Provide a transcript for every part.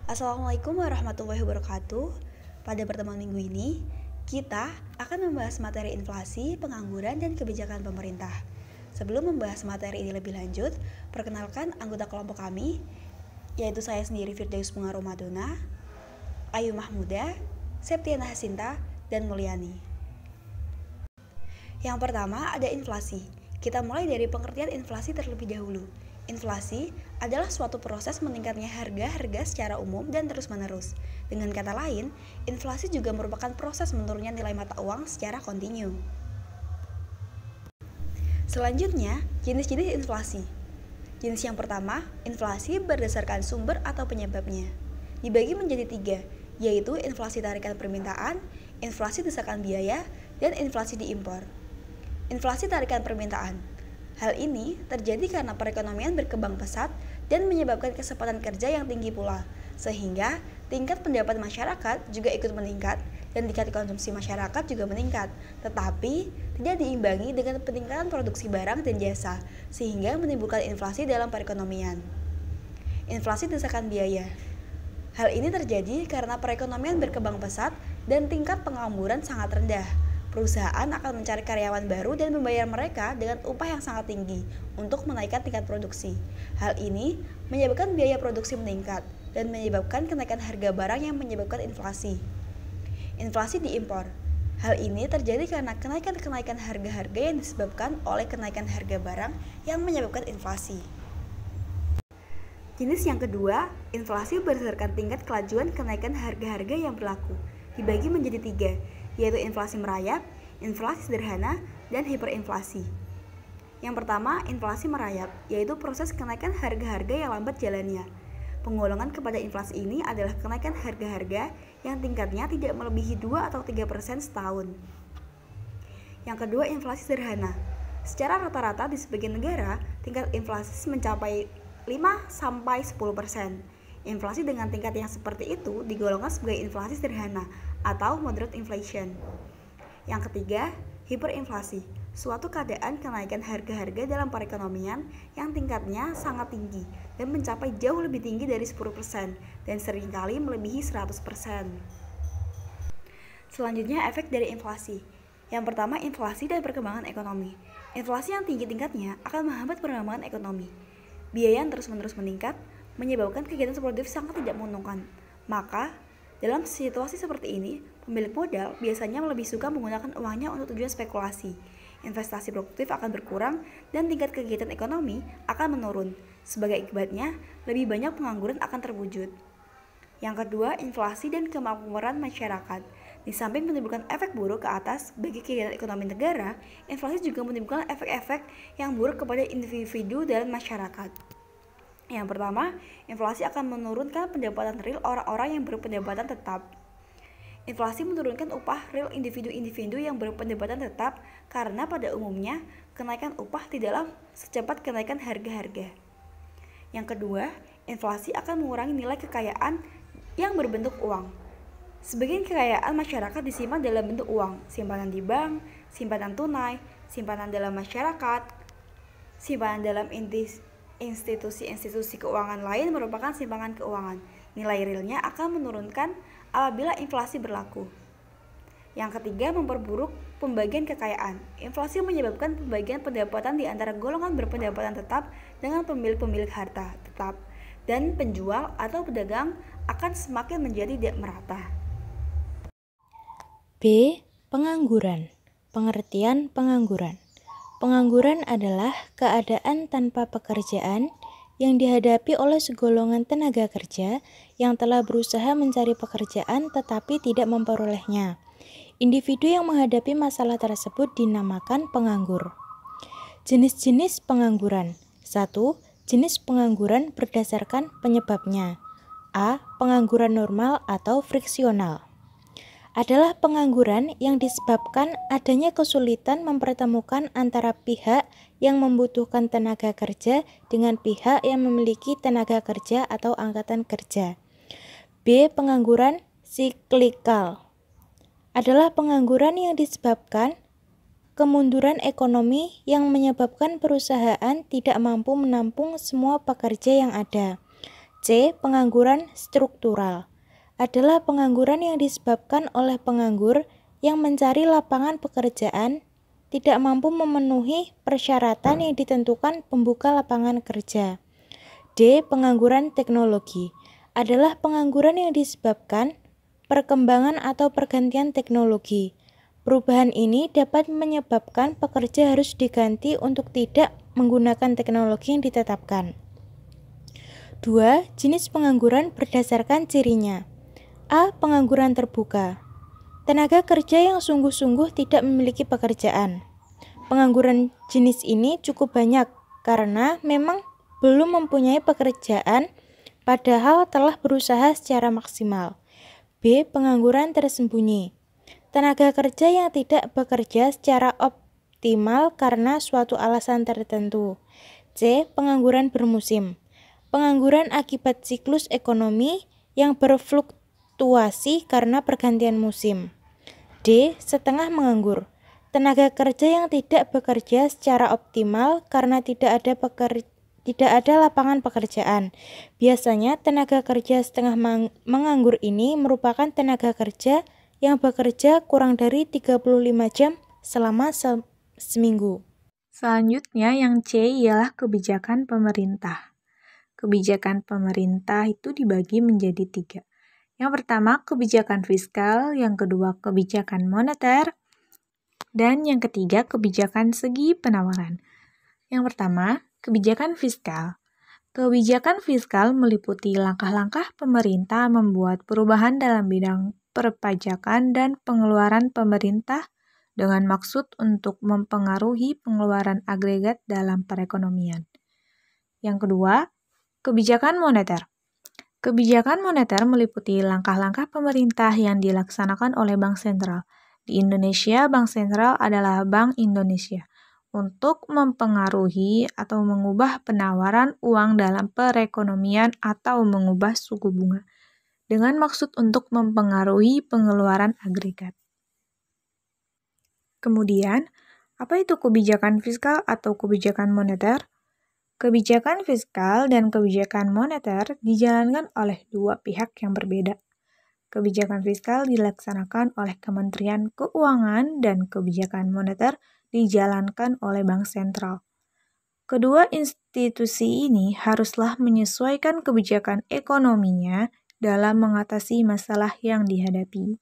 Assalamualaikum warahmatullahi wabarakatuh. Pada pertemuan minggu ini, kita akan membahas materi inflasi, pengangguran, dan kebijakan pemerintah. Sebelum membahas materi ini lebih lanjut, perkenalkan anggota kelompok kami, yaitu saya sendiri Firdaus Bunga Romadona, Ayu Mahmuda, Septiana Hasinta, dan Mulyani. Yang pertama ada inflasi. Kita mulai dari pengertian inflasi terlebih dahulu. Inflasi adalah suatu proses meningkatnya harga-harga secara umum dan terus-menerus. Dengan kata lain, inflasi juga merupakan proses menurunnya nilai mata uang secara kontinu. Selanjutnya, jenis-jenis inflasi. Jenis yang pertama, inflasi berdasarkan sumber atau penyebabnya. Dibagi menjadi 3, yaitu inflasi tarikan permintaan, inflasi desakan biaya, dan inflasi diimpor. Inflasi tarikan permintaan. Hal ini terjadi karena perekonomian berkembang pesat dan menyebabkan kesempatan kerja yang tinggi pula, sehingga tingkat pendapatan masyarakat juga ikut meningkat dan tingkat konsumsi masyarakat juga meningkat, tetapi tidak diimbangi dengan peningkatan produksi barang dan jasa, sehingga menimbulkan inflasi dalam perekonomian. Inflasi desakan biaya. Hal ini terjadi karena perekonomian berkembang pesat dan tingkat pengangguran sangat rendah. Perusahaan akan mencari karyawan baru dan membayar mereka dengan upah yang sangat tinggi untuk menaikkan tingkat produksi. Hal ini menyebabkan biaya produksi meningkat dan menyebabkan kenaikan harga barang yang menyebabkan inflasi. Inflasi diimpor. Hal ini terjadi karena kenaikan harga-harga yang disebabkan oleh kenaikan harga barang yang menyebabkan inflasi. Jenis yang kedua, inflasi berdasarkan tingkat kelajuan kenaikan harga-harga yang berlaku. Dibagi menjadi 3, yaitu inflasi merayap, inflasi sederhana, dan hiperinflasi. Yang pertama, inflasi merayap, yaitu proses kenaikan harga-harga yang lambat jalannya. Penggolongan kepada inflasi ini adalah kenaikan harga-harga yang tingkatnya tidak melebihi 2 atau 3% setahun. Yang kedua, inflasi sederhana. Secara rata-rata di sebagian negara, tingkat inflasi mencapai 5-10%. Inflasi dengan tingkat yang seperti itu digolongkan sebagai inflasi sederhana atau moderate inflation. Yang ketiga, hiperinflasi, suatu keadaan kenaikan harga-harga dalam perekonomian yang tingkatnya sangat tinggi dan mencapai jauh lebih tinggi dari 10% dan seringkali melebihi 100%. Selanjutnya, efek dari inflasi. Yang pertama, inflasi dan perkembangan ekonomi. Inflasi yang tinggi tingkatnya akan menghambat perkembangan ekonomi. Biaya yang terus-menerus meningkat menyebabkan kegiatan produktif sangat tidak menguntungkan. Maka, dalam situasi seperti ini, pemilik modal biasanya lebih suka menggunakan uangnya untuk tujuan spekulasi. Investasi produktif akan berkurang dan tingkat kegiatan ekonomi akan menurun. Sebagai akibatnya, lebih banyak pengangguran akan terwujud. Yang kedua, inflasi dan kemakmuran masyarakat. Di samping menimbulkan efek buruk ke atas bagi kegiatan ekonomi negara, inflasi juga menimbulkan efek-efek yang buruk kepada individu dan masyarakat. Yang pertama, inflasi akan menurunkan pendapatan real orang-orang yang berpendapatan tetap. Inflasi menurunkan upah real individu-individu yang berpendapatan tetap karena pada umumnya kenaikan upah tidaklah secepat kenaikan harga-harga. Yang kedua, inflasi akan mengurangi nilai kekayaan yang berbentuk uang. Sebagian kekayaan masyarakat disimpan dalam bentuk uang, simpanan di bank, simpanan tunai, simpanan dalam masyarakat, simpanan dalam institusi-institusi keuangan lain merupakan simpanan keuangan. Nilai realnya akan menurunkan apabila inflasi berlaku. Yang ketiga, memperburuk pembagian kekayaan. Inflasi menyebabkan pembagian pendapatan di antara golongan berpendapatan tetap dengan pemilik-pemilik harta tetap, dan penjual atau pedagang akan semakin menjadi tidak merata. B. Pengangguran. Pengertian pengangguran. Pengangguran adalah keadaan tanpa pekerjaan yang dihadapi oleh segolongan tenaga kerja yang telah berusaha mencari pekerjaan tetapi tidak memperolehnya. Individu yang menghadapi masalah tersebut dinamakan penganggur. Jenis-jenis pengangguran. 1. Jenis pengangguran berdasarkan penyebabnya. A. Pengangguran normal atau friksional adalah pengangguran yang disebabkan adanya kesulitan mempertemukan antara pihak yang membutuhkan tenaga kerja dengan pihak yang memiliki tenaga kerja atau angkatan kerja. B. Pengangguran siklikal adalah pengangguran yang disebabkan kemunduran ekonomi yang menyebabkan perusahaan tidak mampu menampung semua pekerja yang ada. C. Pengangguran struktural adalah pengangguran yang disebabkan oleh penganggur yang mencari lapangan pekerjaan tidak mampu memenuhi persyaratan yang ditentukan pembuka lapangan kerja. D. Pengangguran teknologi adalah pengangguran yang disebabkan perkembangan atau pergantian teknologi. Perubahan ini dapat menyebabkan pekerja harus diganti untuk tidak menggunakan teknologi yang ditetapkan. 2. Jenis pengangguran berdasarkan cirinya. A. Pengangguran terbuka. Tenaga kerja yang sungguh-sungguh tidak memiliki pekerjaan. Pengangguran jenis ini cukup banyak karena memang belum mempunyai pekerjaan padahal telah berusaha secara maksimal. B. Pengangguran tersembunyi. Tenaga kerja yang tidak bekerja secara optimal karena suatu alasan tertentu. C. Pengangguran bermusim. Pengangguran akibat siklus ekonomi yang berfluktuasi karena pergantian musim. D. Setengah menganggur. Tenaga kerja yang tidak bekerja secara optimal karena tidak ada lapangan pekerjaan. Biasanya tenaga kerja setengah menganggur ini merupakan tenaga kerja yang bekerja kurang dari 35 jam selama seminggu. Selanjutnya yang C ialah kebijakan pemerintah. Kebijakan pemerintah itu dibagi menjadi 3. Yang pertama kebijakan fiskal, yang kedua kebijakan moneter, dan yang ketiga kebijakan segi penawaran. Yang pertama, kebijakan fiskal. Kebijakan fiskal meliputi langkah-langkah pemerintah membuat perubahan dalam bidang perpajakan dan pengeluaran pemerintah dengan maksud untuk mempengaruhi pengeluaran agregat dalam perekonomian. Yang kedua, kebijakan moneter. Kebijakan moneter meliputi langkah-langkah pemerintah yang dilaksanakan oleh Bank Sentral. Di Indonesia, Bank Sentral adalah Bank Indonesia untuk mempengaruhi atau mengubah penawaran uang dalam perekonomian atau mengubah suku bunga dengan maksud untuk mempengaruhi pengeluaran agregat. Kemudian, apa itu kebijakan fiskal atau kebijakan moneter? Kebijakan fiskal dan kebijakan moneter dijalankan oleh dua pihak yang berbeda. Kebijakan fiskal dilaksanakan oleh Kementerian Keuangan dan kebijakan moneter dijalankan oleh Bank Sentral. Kedua institusi ini haruslah menyesuaikan kebijakan ekonominya dalam mengatasi masalah yang dihadapi.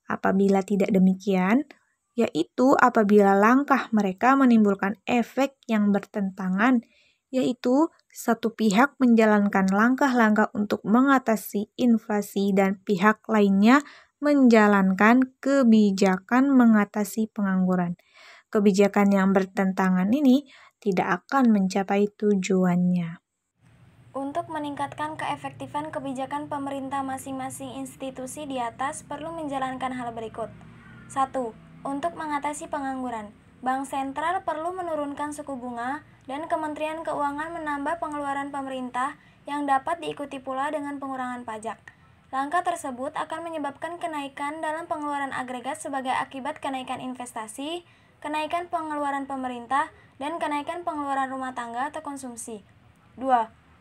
Apabila tidak demikian, yaitu apabila langkah mereka menimbulkan efek yang bertentangan, yaitu satu pihak menjalankan langkah-langkah untuk mengatasi inflasi dan pihak lainnya menjalankan kebijakan mengatasi pengangguran. Kebijakan yang bertentangan ini tidak akan mencapai tujuannya. Untuk meningkatkan keefektifan kebijakan pemerintah masing-masing institusi di atas perlu menjalankan hal berikut. 1. Untuk mengatasi pengangguran, Bank Sentral perlu menurunkan suku bunga dan Kementerian Keuangan menambah pengeluaran pemerintah yang dapat diikuti pula dengan pengurangan pajak. Langkah tersebut akan menyebabkan kenaikan dalam pengeluaran agregat sebagai akibat kenaikan investasi, kenaikan pengeluaran pemerintah, dan kenaikan pengeluaran rumah tangga atau konsumsi. 2.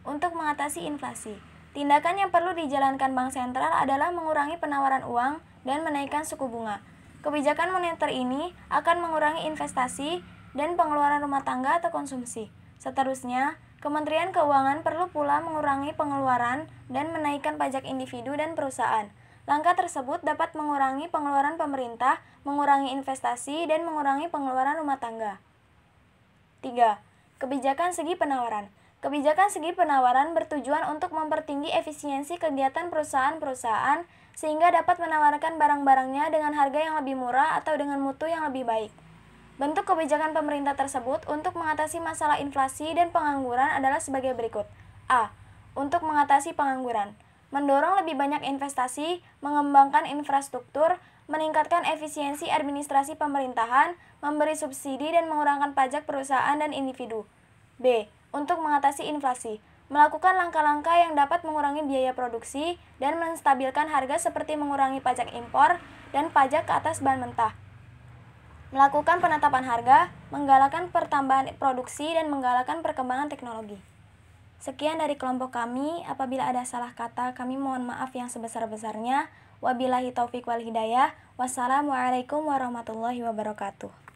Untuk mengatasi inflasi, tindakan yang perlu dijalankan Bank Sentral adalah mengurangi penawaran uang dan menaikkan suku bunga. Kebijakan moneter ini akan mengurangi investasi dan pengeluaran rumah tangga atau konsumsi. Seterusnya, Kementerian Keuangan perlu pula mengurangi pengeluaran dan menaikkan pajak individu dan perusahaan. Langkah tersebut dapat mengurangi pengeluaran pemerintah, mengurangi investasi, dan mengurangi pengeluaran rumah tangga. 3. Kebijakan segi penawaran. Kebijakan segi penawaran bertujuan untuk mempertinggi efisiensi kegiatan perusahaan-perusahaan sehingga dapat menawarkan barang-barangnya dengan harga yang lebih murah atau dengan mutu yang lebih baik. Bentuk kebijakan pemerintah tersebut untuk mengatasi masalah inflasi dan pengangguran adalah sebagai berikut. A. Untuk mengatasi pengangguran, mendorong lebih banyak investasi, mengembangkan infrastruktur, meningkatkan efisiensi administrasi pemerintahan, memberi subsidi dan mengurangi pajak perusahaan dan individu. B. Untuk mengatasi inflasi, melakukan langkah-langkah yang dapat mengurangi biaya produksi dan menstabilkan harga seperti mengurangi pajak impor dan pajak ke atas bahan mentah. Melakukan penetapan harga, menggalakkan pertambahan produksi dan menggalakkan perkembangan teknologi. Sekian dari kelompok kami. Apabila ada salah kata, kami mohon maaf yang sebesar-besarnya. Wabillahi taufik wal hidayah. Wassalamualaikum warahmatullahi wabarakatuh.